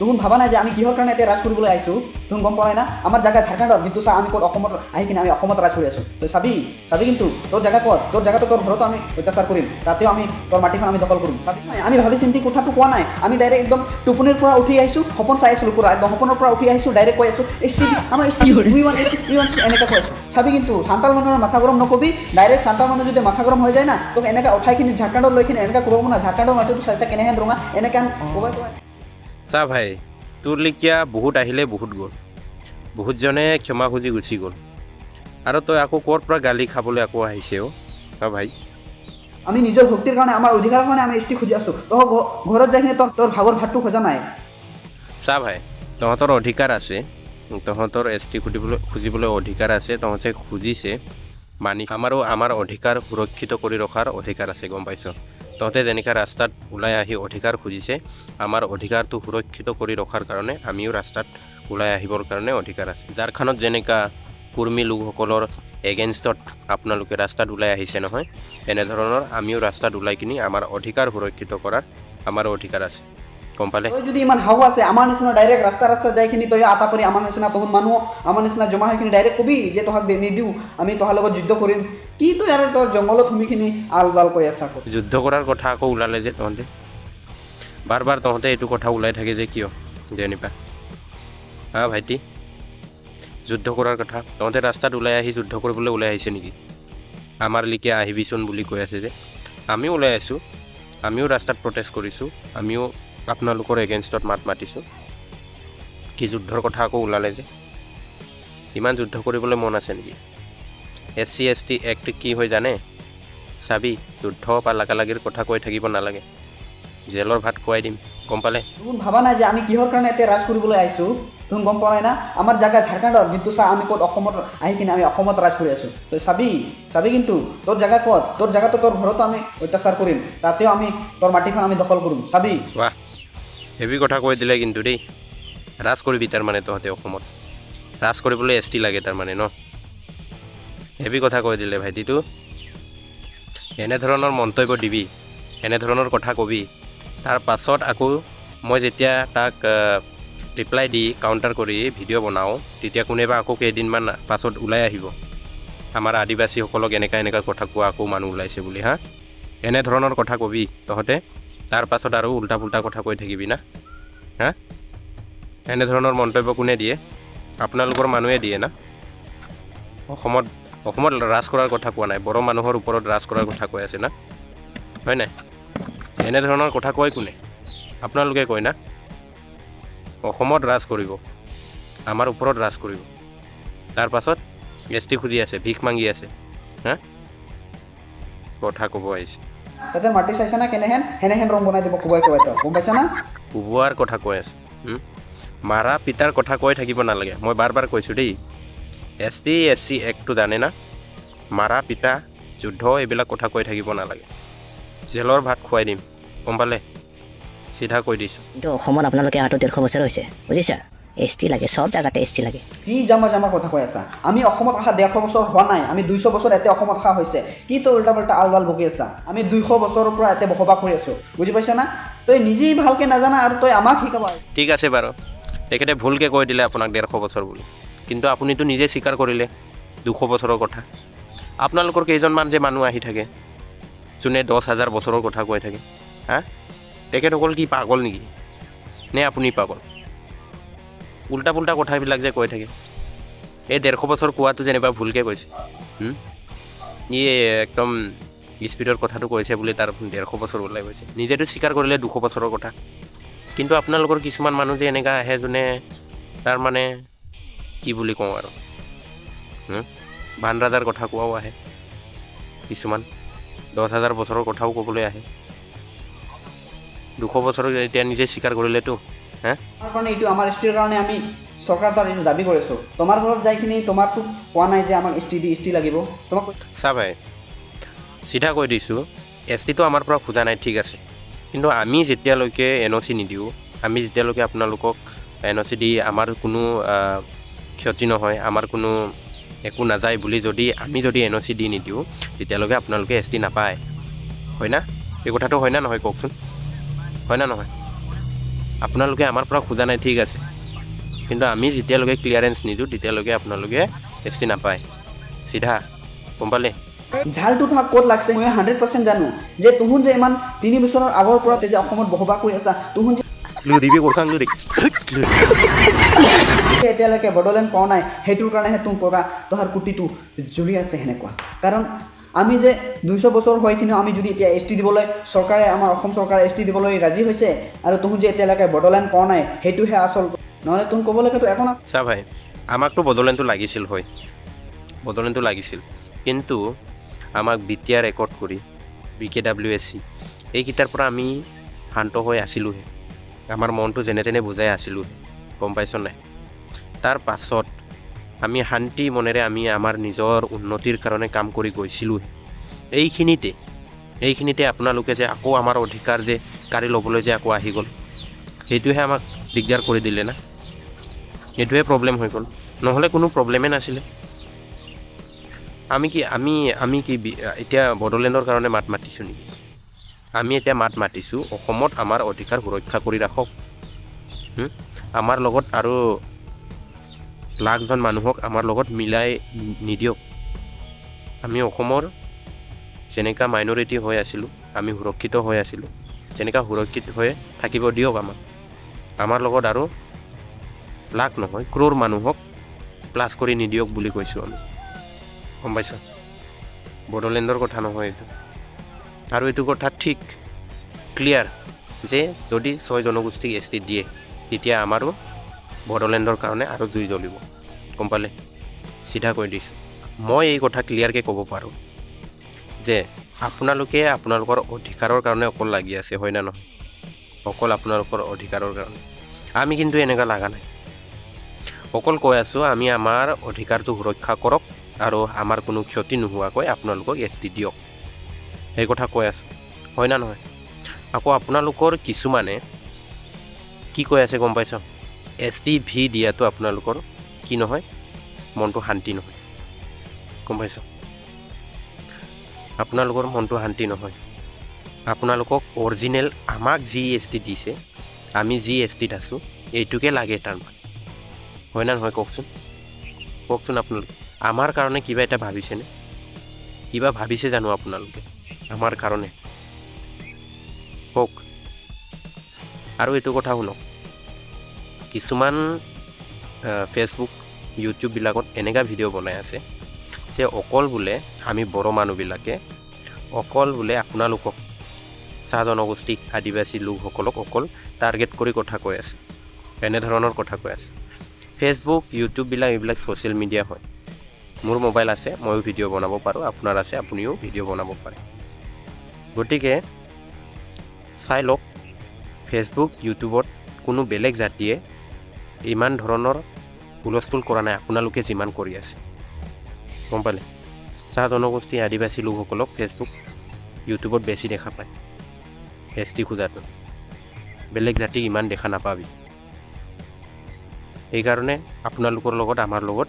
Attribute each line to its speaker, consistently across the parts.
Speaker 1: তুমি ভাবা নাই যে আমি কিহৰ কাৰণে এতিয়া ৰাজ কৰিবলৈ আহিছোঁ তুমি গম পোৱা না আমাৰ জাগা ঝাৰখণ্ডত কিন্তু চা আমি ক'ত অসমত আহি কিনে আমি অসমত ৰাজ কৰি আছোঁ তই চাবি কিন্তু তোৰ জাগা ক'ত তোৰ জাগাটো তোৰ ঘৰতো আমি অত্যাচাৰ কৰিম তাতেও আমি তোৰ মাটিখন আমি দখল কৰিম চাবি আমি ভাবি চিন্তি কথাটো কোৱা নাই আমি ডাইৰেক্ট একদম টোপনিৰ পৰা উঠি আহিছোঁ সপোন চাই আছিলোঁ পুৰা একদম সপোনৰ পৰা উঠি আহিছোঁ ডাইৰেক্ট কৈ আছোঁ আমাৰ এনেকৈ কৈ আছোঁ চাবি কিন্তু চান্তাল মানুহৰ মাথা গৰম নকবি ডাইৰেক্ট চান্তাল মানুহ যদি মাথা গৰম হৈ যায় না তোক এনেকৈ উঠাই কিনি ঝাৰখণ্ডত লৈ কিনে এনেকৈ ক'ব না ঝাৰখণ্ডৰ মাটিটো চাইছে কেনেহেন ৰঙা এনেকৈ ক'বাই
Speaker 2: চা ভাই তোৰ লিখীয়া বহুত আহিলে বহুত গ'ল বহুতজনে ক্ষমা খুজি গুচি গ'ল আৰু তই আকৌ ক'ৰ পৰা গালি খাবলৈ আকৌ আহিছে ভাই
Speaker 1: আমি নিজৰ ভক্তিৰ কাৰণে আমাৰ অধিকাৰৰ কাৰণে আমি এছ টি খুজি আছোঁ তই ঘৰত যাই কিনে তোৰ ভাগৰ ভাতটো খোজা নাই
Speaker 2: চা ভাই তহঁতৰ অধিকাৰ আছে তহঁতৰ এছ টি খুজিবলৈ অধিকাৰ আছে তহঁতে খুজিছে মানি আমাৰ অধিকাৰ সুৰক্ষিত কৰি ৰখাৰ অধিকাৰ আছে গম পাইছ তহঁতে যেনেকৈ ৰাস্তাত ওলাই আহি অধিকাৰ খুজিছে আমাৰ অধিকাৰটো সুৰক্ষিত কৰি ৰখাৰ কাৰণে আমিও ৰাস্তাত ওলাই আহিবৰ কাৰণে অধিকাৰ আছে ঝাৰখণ্ডত যেনেকুৱা কুৰ্মী লোকসকলৰ এগেইনষ্টত আপোনালোকে ৰাস্তাত ওলাই আহিছে নহয় এনেধৰণৰ আমিও ৰাস্তাত ওলাই কিনি আমাৰ অধিকাৰ সুৰক্ষিত কৰাৰ আমাৰ অধিকাৰ আছে গম পালে
Speaker 1: তই যদি ইমান সাহস আছে আমাৰ নিচিনা ডাইৰেক্ট ৰাস্তা যাই কিনি তই আটা কৰি আমাৰ নিচিনা বহুত মানুহ আমাৰ নিচিনা জমা হৈ কিনি ডাইৰেক্ট কবি যে তহাক নিদিওঁ আমি তহাৰ লগত যুদ্ধ কৰিম কি তই ইয়াৰে তোৰ জংঘলত সোমিখিনি আল বাল কৈ আছা
Speaker 2: যুদ্ধ কৰাৰ কথা আকৌ ওলালে যে তহঁতে বাৰ তহঁতে এইটো কথা ওলাই থাকে যে কিয় যেনিবা ভাইটি যুদ্ধ কৰাৰ কথা তহঁতে ৰাস্তাত ওলাই আহি যুদ্ধ কৰিবলৈ ওলাই আহিছে নেকি আমাৰ লিখীয়া আহিবিচোন বুলি কৈ আছে যে আমিও ওলাই আছোঁ আমিও ৰাস্তাত প্ৰটেষ্ট কৰিছোঁ আমিও আপোনালোকৰ এগেইনষ্টত মাত মাতিছোঁ কি যুদ্ধৰ কথা আকৌ ওলালে যে ইমান যুদ্ধ কৰিবলৈ মন আছে নেকি SC ST এক্ট কি হৈ জানে চাবি যুদ্ধ বা লাগালাগিৰ কথা কৈ থাকিব নালাগে জেলৰ ভাত খুৱাই দিম গম পালে
Speaker 1: তুমি ভাবা নাই যে আমি কিহৰ কাৰণে এতিয়া ৰাজ কৰিবলৈ আহিছোঁ তুমি গম পোৱা নাই না আমাৰ জাগা ঝাৰখণ্ডত কিন্তু চা আমি ক'ত অসমত আহি কিনে আমি অসমত ৰাজ কৰি আছোঁ তই চাবি কিন্তু তোৰ জাগা ক'ত তোৰ জাগাটো তোৰ ঘৰতো আমি অত্যাচাৰ কৰিম তাতেও আমি তোৰ মাটিখন আমি দখল কৰিম চাবি
Speaker 2: বাহ হেভি কথা কৈ দিলে কিন্তু দেই ৰাজ কৰিবি তাৰমানে তহঁতে অসমত ৰাজ কৰিবলৈ ST লাগে তাৰমানে ন হেভি কথা কৈ দিলে ভাইটিটো এনেধৰণৰ মন্তব্য দিবি এনেধৰণৰ কথা কবি তাৰ পাছত আকৌ মই যেতিয়া তাক ৰিপ্লাই দি কাউণ্টাৰ কৰি ভিডিঅ' বনাওঁ তেতিয়া কোনোবা আকৌ কেইদিনমান পাছত ওলাই আহিব আমাৰ আদিবাসীসকলক এনেকুৱা কথা কোৱা আকৌ মানুহ ওলাইছে বুলি এনেধৰণৰ কথা কবি তহঁতে তাৰ পাছত আৰু উল্টা পুল্টা কথা কৈ থাকিবি না এনেধৰণৰ মন্তব্য কোনে দিয়ে আপোনালোকৰ মানুহে দিয়ে না অসমত ৰাজ কৰাৰ কথা কোৱা নাই বড়ো মানুহৰ ওপৰত ৰাজ কৰাৰ কথা কৈ আছে না হয় নাই এনেধৰণৰ কথা কয় কোনে আপোনালোকে কয় না অসমত ৰাজ কৰিব আমাৰ ওপৰত ৰাজ কৰিব তাৰ পাছত ST খুজি আছে ভিক মাগি আছে কথা ক'ব আহিছে
Speaker 1: তাতে মাটি চাইছা না সেনেহেন ৰং বনাই দিব কোবাই তই গম পাইছা না
Speaker 2: কোবোৱাৰ কথা কৈ আছে মাৰা পিতাৰ কথা কৈ থাকিব নালাগে মই বাৰ কৈছোঁ দেই ST SC এক্টটো জানে না মাৰা পিতা যুদ্ধ এইবিলাক কথা কৈ থাকিব নালাগে জেলৰ ভাত খুৱাই দিম গম পালে চিধা কৈ দিছোঁ
Speaker 3: কিন্তু অসমত আপোনালোকে আহাটো 150 বছৰ হৈছে বুজিছা ST লাগে সব জায়গাতে ST লাগে
Speaker 1: কি জামা কথা কৈ আছা আমি অসমত অহা 150 বছৰ হোৱা নাই আমি 200 বছৰ এতে অসমত অহা হৈছে কি তই উল্টা পাল্টা আলবাল বকি আছা আমি 200 বছৰৰ পৰা এতে বসবাস কৰি আছোঁ বুজি পাইছা না তই নিজেই ভালকৈ নাজানা আৰু তই আমাক শিকাবা
Speaker 2: ঠিক আছে বাৰু তেখেতে ভুলকৈ কৈ দিলে আপোনাক 150 বছৰ বুলি কিন্তু আপুনিতো নিজে স্বীকাৰ কৰিলে 200 বছৰৰ কথা আপোনালোকৰ কেইজনমান যে মানুহ আহি থাকে যোনে 10,000 বছৰৰ কথা কৈ থাকে তেখেতসকল কি পাগল নেকি নে আপুনি পাগল উল্টা পুল্টা কথাবিলাক যে কৈ থাকে এই 150 বছৰ কোৱাটো যেনিবা ভুলকৈ কৈছে ই একদম স্পীডৰ কথাটো কৈছে বুলি তাৰ 150 বছৰ ওলাই গৈছে নিজেতো স্বীকাৰ কৰিলে 200 বছৰৰ কথা কিন্তু আপোনালোকৰ কিছুমান মানুহ যে এনেকুৱা আহে যোনে তাৰমানে কি বুলি কওঁ আৰু বান ৰাজাৰ কথা কোৱাও আহে কিছুমান 10,000 বছৰৰ কথাও ক'বলৈ আহে 200 বছৰ এতিয়া নিজে স্বীকাৰ কৰিলেতো
Speaker 1: আমাৰ কাৰণে এইটো আমাৰ STৰ কাৰণে আমি চৰকাৰ তাত এইটো দাবী কৰিছোঁ তোমাৰ ঘৰত যাই কিনি তোমাৰতো কোৱা নাই যে আমাক ST লাগিব তোমাক
Speaker 2: চা ভাই চিধা কৈ দিছোঁ STটো আমাৰ পৰা খোজা নাই ঠিক আছে কিন্তু আমি যেতিয়ালৈকে NOC নিদিওঁ আমি যেতিয়ালৈকে আপোনালোকক NOC দি আমাৰ কোনো ক্ষতি নহয় আমাৰ কোনো একো নাযায় বুলি আমি যদি NOC দি নিদিওঁ তেতিয়ালৈকে আপোনালোকে ST নাপায় হয় না এই কথাটো হয় না নহয় কওকচোন হয় না নহয় আপোনালোকে আমাৰ পৰা খোজা নাই ঠিক আছে, কিন্তু আমি যেতিয়ালৈকে ক্লিয়াৰেঞ্চ নিদিওঁ তেতিয়ালৈকে আপোনালোকে এছ টি নাপায় চিধা, গম পালে?
Speaker 1: ঝালটো তোমাক ক'ত লাগছে মই 100% জানো যে তুহুন যে ইমান 3 বছৰৰ আগৰ পৰা যে অসমত বসবাস কৰি আছা, তুহুন যে এতিয়ালৈকে বড়োলেণ্ড পোৱা নাই, সেইটোৰ কাৰণেহে তোহাৰ কুটিটো জ্বলি আছে সেনেকুৱা। কাৰণ আমি যে 200 বছৰ হৈ কিনে আমি যদি এতিয়া এছ টি দিবলৈ চৰকাৰে, আমাৰ অসম চৰকাৰে এছ টি দিবলৈ ৰাজি হৈছে, আৰু তুহুন যে এতিয়ালৈকে বড়োলেণ্ড পোৱা নাই, সেইটোহে আচল। নহ'লে তুমি ক'বলৈকেতো একো না।
Speaker 2: চা ভাই, আমাকতো বড়োলেণ্ডটো লাগিছিল হয়, বড়োলেণ্ডটো লাগিছিল, কিন্তু আমাক বিটিয়া ৰেকৰ্ড কৰি BKWSC এইকেইটাৰ পৰা আমি শান্ত হৈ আছিলোঁহে, আমাৰ মনটো যেনে তেনে বুজাই আছিলোঁ, গম পাইছ নাই? তাৰ পাছত আমি শান্তি মনেৰে আমি আমাৰ নিজৰ উন্নতিৰ কাৰণে কাম কৰি গৈছিলোঁহে। এইখিনিতে আপোনালোকে যে আকৌ আমাৰ অধিকাৰ যে কাঢ়ি ল'বলৈ যে আকৌ আহি গ'ল, সেইটোহে আমাক দিগদাৰ কৰি দিলে না, সেইটোৱে প্ৰব্লেম হৈ গ'ল, নহ'লে কোনো প্ৰব্লেমেই নাছিলে। আমি কি এতিয়া বড়োলেণ্ডৰ কাৰণে মাত মাতিছোঁ নেকি? আমি এতিয়া মাত মাতিছোঁ অসমত আমাৰ অধিকাৰ সুৰক্ষা কৰি ৰাখক, আমাৰ লগত আৰু লাখজন মানুহক আমাৰ লগত মিলাই নিদিয়ক। আমি অসমৰ যেনেকুৱা মাইনৰিটি হৈ আছিলোঁ, আমি সুৰক্ষিত হৈ আছিলোঁ, তেনেকুৱা সুৰক্ষিত হৈ থাকিব দিয়ক আমাৰ লগত আৰু লাখ নহয় ক্ৰ'ৰ মানুহক প্লাছ কৰি নিদিয়ক বুলি কৈছোঁ আমি, গম পাইছ? বড়োলেণ্ডৰ কথা নহয় এইটো, আৰু এইটো কথা ঠিক ক্লিয়াৰ যে যদি 6 জনগোষ্ঠীক এছ টি দিয়ে তেতিয়া আমাৰো বড়োলেণ্ডৰ কাৰণে আৰু জুই জ্বলিব, গম পালে? চিধা কৈ দিছোঁ। মই এই কথা ক্লিয়াৰকৈ ক'ব পাৰোঁ যে আপোনালোকে আপোনালোকৰ অধিকাৰৰ কাৰণে অকল লাগি আছে, হয় না নহয়? অকল আপোনালোকৰ অধিকাৰৰ কাৰণে। আমি কিন্তু এনেকুৱা লগা নাই, অকল কৈ আছোঁ আমি আমাৰ অধিকাৰটো সুৰক্ষা কৰক আৰু আমাৰ কোনো ক্ষতি নোহোৱাকৈ আপোনালোকক এছ টি দিয়ক, সেই কথা কৈ আছোঁ, হয় না নহয়? আকৌ আপোনালোকৰ কিছুমানে কি কৈ আছে গম পাইছ? এছ টি ভি দিয়াটো আপোনালোকৰ কি নহয়, মনটো শান্তি নহয়, গম পাইছ? আপোনালোকৰ মনটো শান্তি নহয়। আপোনালোকক অৰিজিনেল আমাক যি এছ টি দিছে, আমি যি এছ টিত আছোঁ, এইটোকে লাগে তাৰমানে, হয় না নহয়? কওকচোন আপোনালোকে আমাৰ কাৰণে কিবা এটা ভাবিছেনে? কিবা ভাবিছে জানো আপোনালোকে আমাৰ কাৰণে? কওক। আৰু এইটো কথা শুনক, কিছুমান ফেচবুক ইউটিউববিলাকত এনেকুৱা ভিডিঅ' বনাই আছে যে অকল বোলে আমি বড়ো মানুহবিলাকে অকল বোলে আপোনালোকক চাহ জনগোষ্ঠী আদিবাসী লোকসকলক অকল টাৰ্গেট কৰি কথা কৈ আছে, এনেধৰণৰ কথা কৈ আছে। ফেচবুক ইউটিউববিলাক এইবিলাক ছ'চিয়েল মিডিয়া হয়, মোৰ মোবাইল আছে, ময়ো ভিডিঅ' বনাব পাৰোঁ, আপোনাৰ আছে, আপুনিও ভিডিঅ' বনাব পাৰে। গতিকে চাই লওক, ফেচবুক ইউটিউবত কোনো বেলেগ জাতিয়ে ইমান ধৰণৰ হুলস্থুল কৰা নাই আপোনালোকে যিমান কৰি আছে, গম পালে? চাহ জনগোষ্ঠী আদিবাসী লোকসকলক ফেচবুক ইউটিউবত বেছি দেখা পায় এছ টি খোজাটো, বেলেগ জাতিক ইমান দেখা নাপাবি। সেইকাৰণে আপোনালোকৰ লগত আমাৰ লগত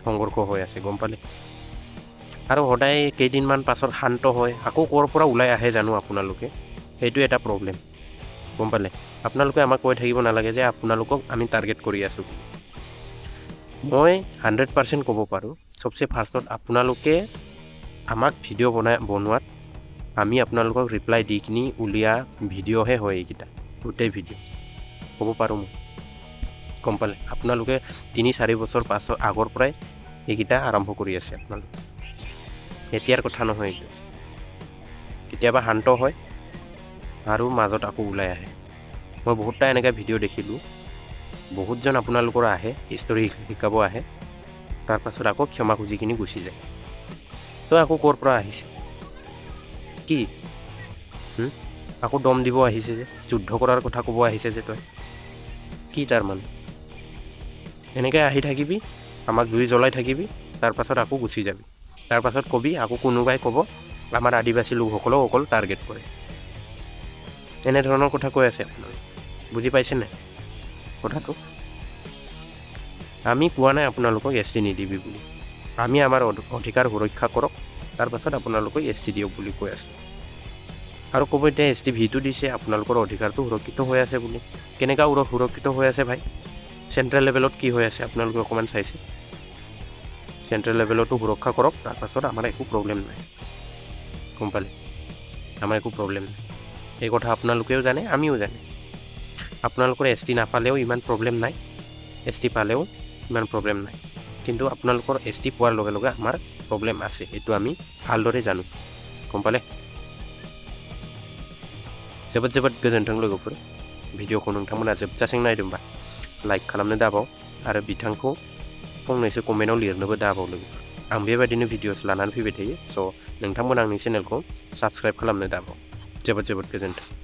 Speaker 2: সংঘৰ্ষ হৈ আছে, গম পালে? আৰু সদায় কেইদিনমান পাছত শান্ত হয়, আকৌ ক'ৰ পৰা ওলাই আহে জানো আপোনালোকে, সেইটো এটা প্ৰব্লেম, গম পালে? আপোনালোকে আমাক কৈ থাকিব নালাগে যে আপোনালোকক আমি টাৰ্গেট কৰি আছোঁ। মই 100% ক'ব পাৰোঁ, চবচে ফাৰ্ষ্টত আপোনালোকে আমাক ভিডিঅ' বনোৱাত আমি আপোনালোকক ৰিপ্লাই দি কিনি উলিওৱা ভিডিঅ'হে হয় এইকেইটা, গোটেই ভিডিঅ' ক'ব পাৰোঁ মই, গম পালে? আপোনালোকে 3-4 বছৰ পাছৰ আগৰ পৰাই এইকেইটা আৰম্ভ কৰি আছে আপোনালোকে, এতিয়াৰ কথা নহয় এইটো। কেতিয়াবা শান্ত হয় আৰু মাজত আকৌ ওলাই আহে। মই বহুতটা এনেকৈ ভিডিঅ' দেখিলোঁ, বহুতজন আপোনালোকৰ আহে, হিষ্টৰী শিকাব আহে, তাৰপাছত আকৌ ক্ষমা খুজি কিনি গুচি যায়। তই আকৌ ক'ৰ পৰা আহিছে কি? আকৌ দম দিব আহিছে যে, যুদ্ধ কৰাৰ কথা ক'ব আহিছে যে, তই কি তাৰমানে? এনেকৈ আহি থাকিবি, আমাক জুই জ্বলাই থাকিবি, তাৰপাছত আকৌ গুচি যাবি, তাৰপাছত কবি আকৌ কোনোবাই ক'ব আমাৰ আদিবাসী লোকসকলক অকল টাৰ্গেট কৰে। এনেধৰণৰ কথা কৈ আছে আপোনালোকে, বুজি পাইছে নাই কথাটো? আমি কোৱা নাই আপোনালোকক এছ টি নিদিবি বুলি, আমি আমাৰ অধিকাৰ সুৰক্ষা কৰক, তাৰপাছত আপোনালোকক এছ টি দিয়ক বুলি কৈ আছোঁ। আৰু ক'ব এতিয়া ST ভিটো দিছে আপোনালোকৰ অধিকাৰটো সুৰক্ষিত হৈ আছে বুলি কেনেকুৱা সুৰক্ষিত হৈ আছে ভাই চেণ্ট্ৰেল লেভেলত কি হৈ আছে আপোনালোকে অকণমান চাইছে চেণ্ট্ৰেল লেভেলতো সুৰক্ষা কৰক তাৰপাছত আমাৰ একো প্ৰব্লেম নাই গম পালে আমাৰ একো প্ৰব্লেম নাই এই কথা আপোনালোকেও জানে আমিও জানে আপোনালোকৰ ST নাপালেও ইমান প্ৰব্লেম নাই ST পালেও ইমান প্ৰব্লেম নাই কিন্তু আপোনালোকৰ ST পোৱাৰ লগে লগে আমাৰ প্ৰব্লেম আছে এইটো আমি ভালদৰে জানো গম पाले जोबोद जोबोद गोजोन्थों लोगोफोर भिडिअखौ नोंथांमोना जोबजासिम नायदोंबा लाइक खालामनो दाबाव आरो बिथांखौ फंनैसो कमेन्टआव लिरनोबो दाबाव लोगोफोर आं बेबायदिनो भिडिअस लानानै फैबाय थायो स' नोंथांमोना आंनि चेनेलखौ साबस्क्राइब खालामनो दाबाव जोबोद जोबोद गोजोन्थों